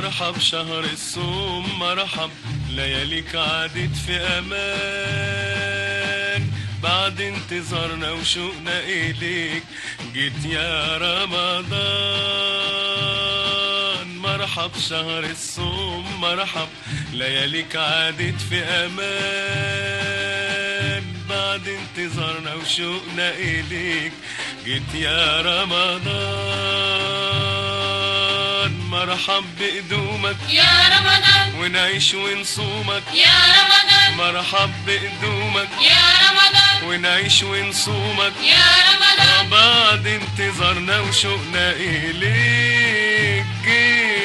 مرحب شهر الصوم مرحب، لياليك عادت في امان، بعد انتظارنا وشوقنا اليك جيت يا رمضان. مرحب شهر الصوم مرحب، لياليك عادت في امان، بعد انتظارنا وشوقنا اليك جيت يا رمضان. مرحب بقدومك يا رمضان، ونعيش ونصومك يا رمضان، مرحب بقدومك يا رمضان، ونعيش ونصومك يا رمضان. بعد انتظارنا وشوقنا إليك جيت